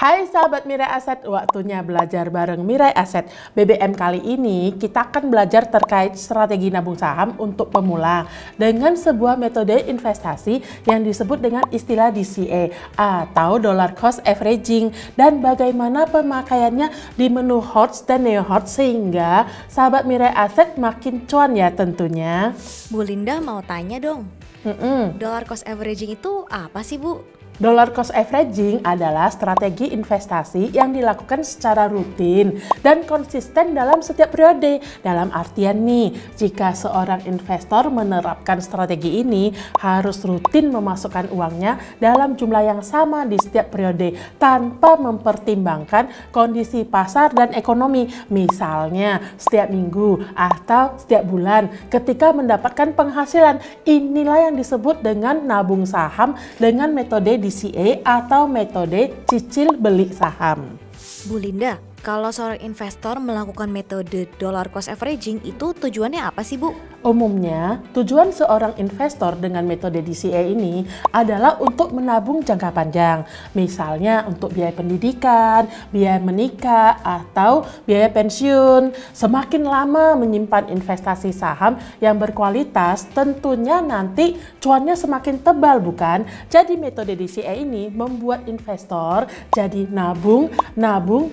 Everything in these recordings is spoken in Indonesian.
Hai sahabat Mirai Aset, waktunya belajar bareng Mirai Aset. BBM kali ini kita akan belajar terkait strategi nabung saham untuk pemula dengan sebuah metode investasi yang disebut dengan istilah DCA atau Dollar Cost Averaging, dan bagaimana pemakaiannya di menu HOTS dan Neo HOTS sehingga sahabat Mirai Aset makin cuan ya tentunya. Bu Linda mau tanya dong, Dollar Cost Averaging itu apa sih Bu? Dollar cost averaging adalah strategi investasi yang dilakukan secara rutin dan konsisten dalam setiap periode. Dalam artian nih, jika seorang investor menerapkan strategi ini harus rutin memasukkan uangnya dalam jumlah yang sama di setiap periode tanpa mempertimbangkan kondisi pasar dan ekonomi. Misalnya setiap minggu atau setiap bulan ketika mendapatkan penghasilan. Inilah yang disebut dengan nabung saham dengan metode DCA atau metode cicil beli saham. Bu Linda, kalau seorang investor melakukan metode Dollar Cost Averaging itu tujuannya apa sih Bu? Umumnya, tujuan seorang investor dengan metode DCA ini adalah untuk menabung jangka panjang. Misalnya untuk biaya pendidikan, biaya menikah, atau biaya pensiun. Semakin lama menyimpan investasi saham yang berkualitas, tentunya nanti cuannya semakin tebal, bukan? Jadi metode DCA ini membuat investor jadi nabung,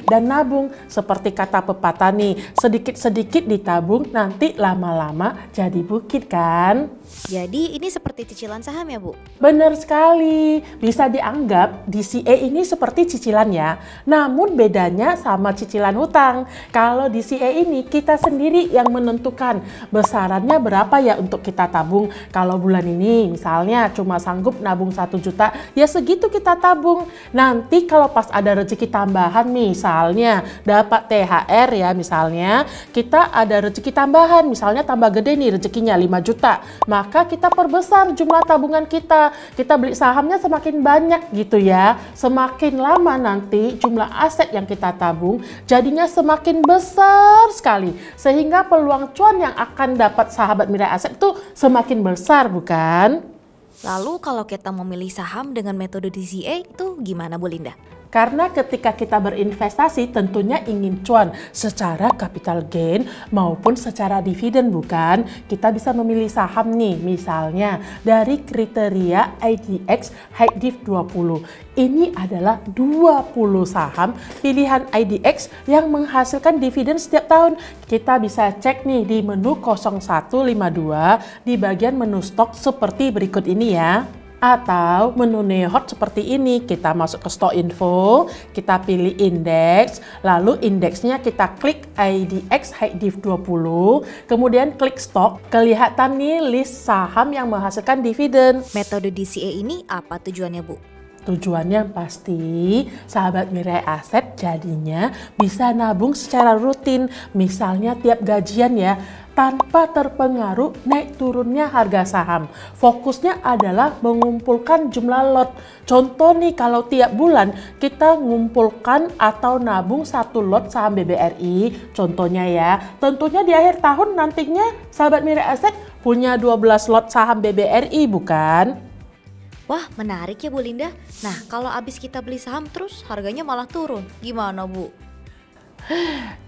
dan nabung. Seperti kata pepatah nih, sedikit-sedikit ditabung, nanti lama-lama jadi bukit kan? Jadi ini seperti cicilan saham ya Bu? Benar sekali, bisa dianggap DCA ini seperti cicilan ya. Namun bedanya sama cicilan hutang. Kalau DCA ini kita sendiri yang menentukan besarannya berapa ya untuk kita tabung. Kalau bulan ini misalnya cuma sanggup nabung 1 juta, ya segitu kita tabung. Nanti kalau pas ada rezeki tambahan, misalnya dapat THR ya, misalnya kita ada rezeki tambahan, misalnya tambah gede nih rezekinya 5 juta, maka kita perbesar jumlah tabungan kita beli sahamnya semakin banyak gitu ya. Semakin lama nanti jumlah aset yang kita tabung jadinya semakin besar sekali, sehingga peluang cuan yang akan dapat sahabat Mirai Aset itu semakin besar, bukan? Lalu kalau kita memilih saham dengan metode DCA itu gimana Bu Linda? Karena ketika kita berinvestasi tentunya ingin cuan secara capital gain maupun secara dividen, bukan? Kita bisa memilih saham nih, misalnya dari kriteria IDX High Div 20. Ini adalah 20 saham pilihan IDX yang menghasilkan dividen setiap tahun. Kita bisa cek nih di menu 0152 di bagian menu stok seperti berikut ini ya. Atau menu Neo HOTS seperti ini, kita masuk ke Stock Info, kita pilih indeks, lalu indeksnya kita klik IDX High Div 20, kemudian klik Stock, kelihatan nih list saham yang menghasilkan dividen. Metode DCA ini apa tujuannya Bu? Tujuannya pasti sahabat Mirai Aset jadinya bisa nabung secara rutin, misalnya tiap gajian ya, tanpa terpengaruh naik turunnya harga saham. Fokusnya adalah mengumpulkan jumlah lot. Contoh nih, kalau tiap bulan kita ngumpulkan atau nabung 1 lot saham BBRI, contohnya ya. Tentunya di akhir tahun nantinya sahabat Mirai Aset punya 12 lot saham BBRI, bukan? Wah, menarik ya Bu Linda. Nah, kalau abis kita beli saham terus harganya malah turun, gimana Bu?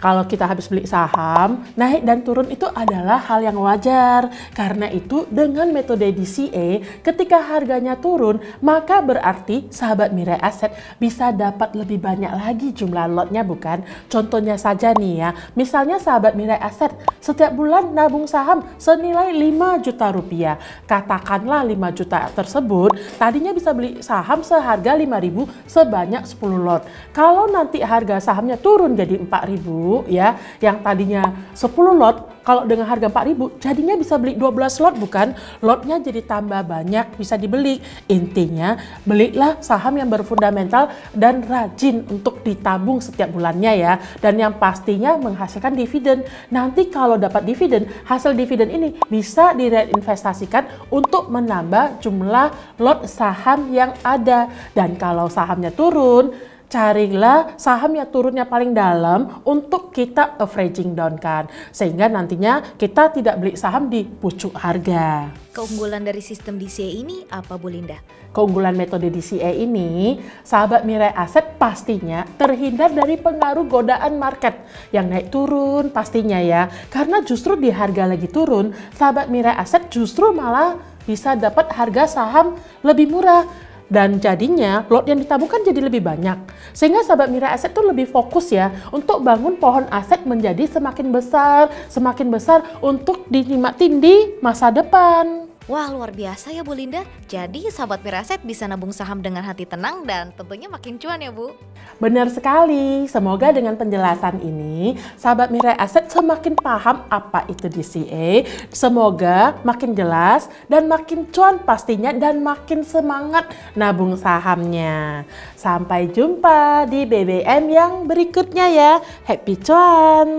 Kalau kita habis beli saham, naik dan turun itu adalah hal yang wajar. Karena itu dengan metode DCA, ketika harganya turun, maka berarti sahabat Mirai Aset bisa dapat lebih banyak lagi jumlah lotnya, bukan? Contohnya saja nih ya, misalnya sahabat Mirai Aset setiap bulan nabung saham senilai 5 juta rupiah. Katakanlah 5 juta tersebut tadinya bisa beli saham seharga 5.000 sebanyak 10 lot. Kalau nanti harga sahamnya turun jadi 4.000 ya, yang tadinya 10 lot, kalau dengan harga 4.000 jadinya bisa beli 12 lot, bukan? Lotnya jadi tambah banyak, bisa dibeli. Intinya belilah saham yang berfundamental dan rajin untuk ditabung setiap bulannya ya, dan yang pastinya menghasilkan dividen. Nanti kalau dapat dividen, hasil dividen ini bisa direinvestasikan untuk menambah jumlah lot saham yang ada. Dan kalau sahamnya turun, carilah saham yang turunnya paling dalam untuk kita averaging down kan. Sehingga nantinya kita tidak beli saham di pucuk harga. Keunggulan dari sistem DCA ini apa Bu Linda? Keunggulan metode DCA ini, sahabat Mirai Aset pastinya terhindar dari pengaruh godaan market yang naik turun pastinya ya. Karena justru di harga lagi turun, sahabat Mirai Aset justru malah bisa dapat harga saham lebih murah. Dan jadinya lot yang ditabungkan jadi lebih banyak. Sehingga sahabat Mirai Aset tuh lebih fokus ya untuk bangun pohon aset menjadi semakin besar untuk dinikmatin di masa depan. Wah, luar biasa ya Bu Linda. Jadi sahabat Mirai Aset bisa nabung saham dengan hati tenang dan tentunya makin cuan ya Bu. Benar sekali. Semoga dengan penjelasan ini sahabat Mirai Aset semakin paham apa itu DCA. Semoga makin jelas dan makin cuan pastinya dan makin semangat nabung sahamnya. Sampai jumpa di BBM yang berikutnya ya. Happy cuan!